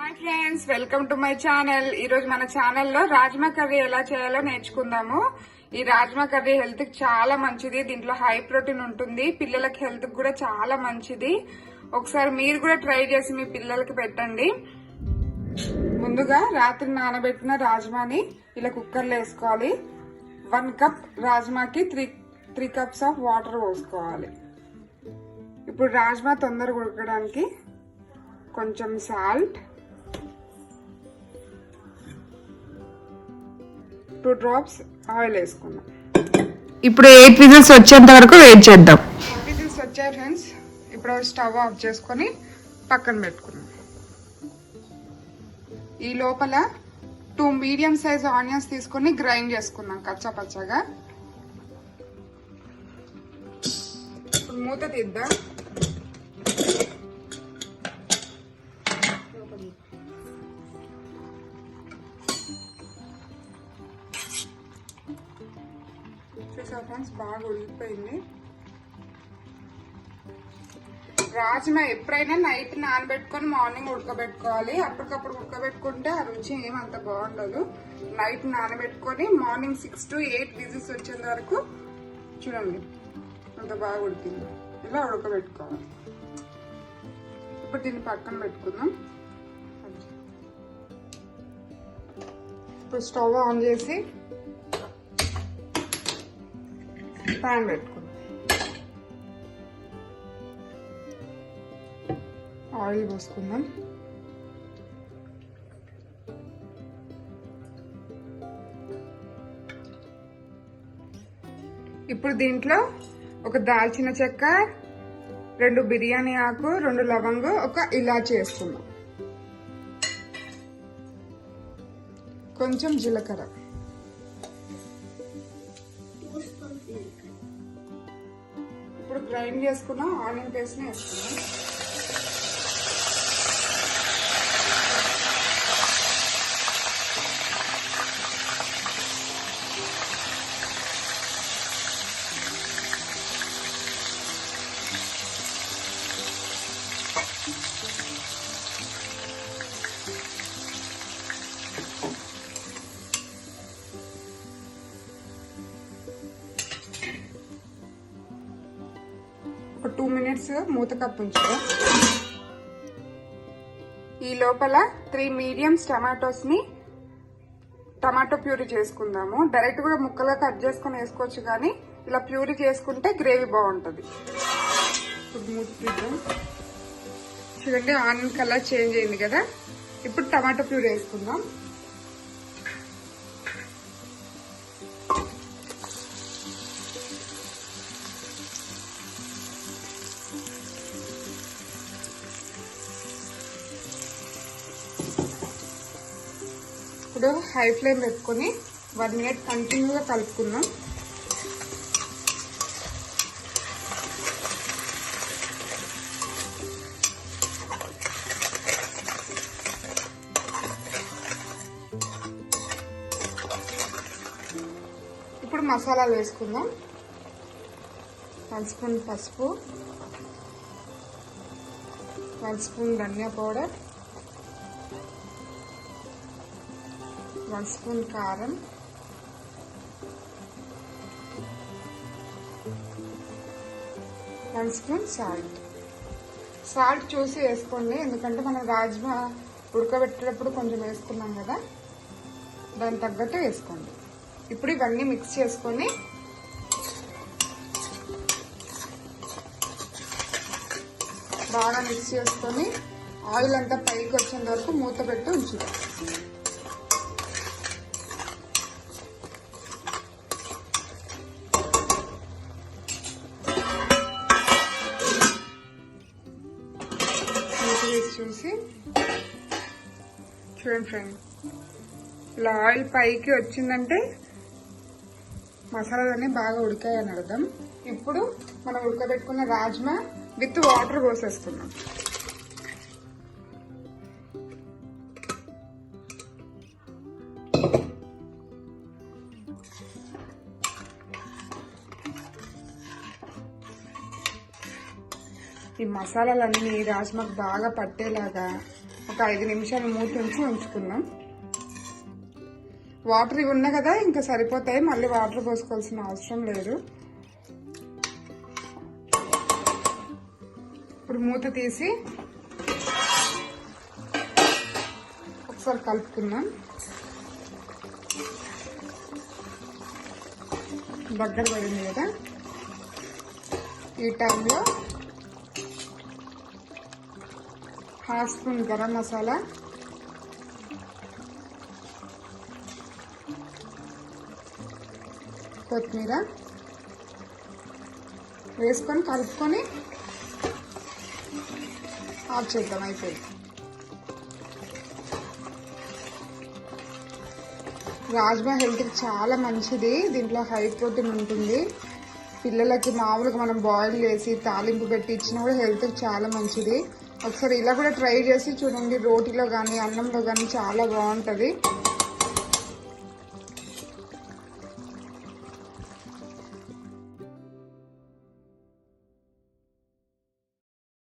Hi friends, welcome to my channel. ఈ రోజు మన ఛానల్లో రాజ్మా కర్రీ ఎలా చేయాలో నేర్చుకుందాము. ఈ రాజ్మా కర్రీ హెల్త్ కి చాలా మంచిది. దీంట్లో హై ప్రోటీన్ ఉంటుంది. పిల్లలకి హెల్త్ కి కూడా చాలా మంచిది. ఒకసారి మీరు కూడా ట్రై చేసి మీ పిల్లలకి పెట్టండి. ముందుగా రాత్రి నానబెట్టిన రాజ్మాని ఇలా కుక్కర్లో వేసుకోవాలి. 1 కప్ రాజ్మాకి 3 కప్స్ ఆఫ్ వాటర్ పోసుకోవాలి. ఇప్పుడు రాజ్మా తొందరగా ఉడకడానికి కొంచెం సాల్ట్, 2 డ్రాప్స్ ఆయిల్ వేసుకున్నాం. ఇప్పుడు 8 విజిల్స్ వచ్చేంత వరకు వెయిట్ చేద్దాం. విజిల్స్ వచ్చాయి ఫ్రెండ్స్. ఇప్పుడు స్టవ్ ఆఫ్ చేసుకొని పక్కన పెట్టుకున్నాం. ఈ లోపల 2 మీడియం సైజ్ ఆనియన్స్ తీసుకొని గ్రైండ్ చేసుకున్నాం కచ్చా పచ్చగా. మూత తీద్దాం. ఫ్రెండ్స్ బాగా ఉడికిపోయింది. రాజ్మా ఎప్పుడైనా నైట్ నానబెట్టుకొని మార్నింగ్ ఉడకబెట్టుకోవాలి. అప్పటికప్పుడు ఉడకబెట్టుకుంటే ఆ రుచి ఏమంత బాగుండదు. నైట్ నానబెట్టుకొని మార్నింగ్ 6 to 8 విజిల్స్ వచ్చేంత వరకు చూడండి అంత బాగా ఉడికింది. ఇలా ఉడకబెట్టుకోవాలి. ఇప్పుడు దీన్ని పక్కన పెట్టుకుందాం. ఇప్పుడు స్టవ్ ఆన్ చేసి ప్యాన్ పెట్టుకుందాం. ఆయిల్ పోసుకుందాం. ఇప్పుడు దీంట్లో ఒక దాల్చిన చెక్క, 2 బిర్యానీ ఆకు, 2 లవంగు, 1 ఇలాచీ వేసుకుందాం. కొంచెం జీలకర్ర, ఇప్పుడు గ్రైండ్ చేసుకున్న ఆనియన్ పేస్ట్ ని వేసుకున్నాం. ఒక 2 మినిట్స్ మూత కప్పు ఉంచుదాం. ఈ లోపల 3 మీడియంస్ టమాటోస్ ని టమాటో ప్యూరీ చేసుకుందాము. డైరెక్ట్ కూడా ముక్కలుగా కట్ చేసుకుని వేసుకోవచ్చు, కానీ ఇలా ప్యూరీ చేసుకుంటే గ్రేవీ బాగుంటుంది. ఇప్పుడు మూత తీద్దాం. చూడండి ఆనియన్ కలర్ చేంజ్ అయింది కదా. ఇప్పుడు టమాటో ప్యూరీ వేసుకుందాం. ఇప్పుడు హై ఫ్లేమ్ పెట్టుకొని 1 మినిట్ కంటిన్యూగా కలుపుకుందాం. ఇప్పుడు మసాలాలు వేసుకుందాం. 1 స్పూన్ పసుపు, 1 స్పూన్ ధనియా పౌడర్, 1 స్పూన్ కారం, 1 స్పూన్ సాల్ట్. సాల్ట్ చూసి వేసుకోండి, ఎందుకంటే మనం రాజ్మా ఉడకబెట్టేటప్పుడు కొంచెం వేసుకున్నాం కదా, దాని తగ్గట్టు వేసుకోండి. ఇప్పుడు ఇవన్నీ మిక్స్ చేసుకొని బాగా మిక్స్ చేసుకొని ఆయిల్ అంతా పైకి వచ్చేంత వరకు మూత పెట్టి ఉంచుదాం. చూసి చూడండి ఫ్రెండ్, ఇలా ఆయిల్ పైకి వచ్చిందంటే మసాలాలన్నీ బాగా ఉడికాయని అర్థం. ఇప్పుడు మనం ఉడకబెట్టుకున్న రాజ్మా విత్ వాటర్ పోసేసుకున్నాం. ఈ మసాలాలన్నీ రాజ్మాకు బాగా పట్టేలాగా ఒక 5 నిమిషాలు మూత ఉంచుకుందాం. వాటర్ ఇవి ఉన్నాయి కదా ఇంకా సరిపోతాయి, మళ్ళీ వాటర్ పోసుకోవాల్సిన అవసరం లేదు. ఇప్పుడు మూత తీసి ఒకసారి కలుపుకుందాం. దగ్గర పడింది కదా, ఈ టైంలో 1/2 స్పూన్ గరం మసాలా, కొత్తిమీర వేసుకొని కలుపుకొని ఆఫ్ చేద్దాం. అయిపోయింది. రాజ్మా హెల్త్కి చాలా మంచిది, దీంట్లో హై ప్రోటీన్ ఉంటుంది. పిల్లలకి మామూలుగా మనం బాయిల్ చేసి తాలింపు పెట్టి ఇచ్చినా కూడా హెల్త్కి చాలా మంచిది. ఒకసారి ఇలా కూడా ట్రై చేసి చూడండి, రోటీలో కానీ అన్నంలో కానీ చాలా బాగుంటుంది.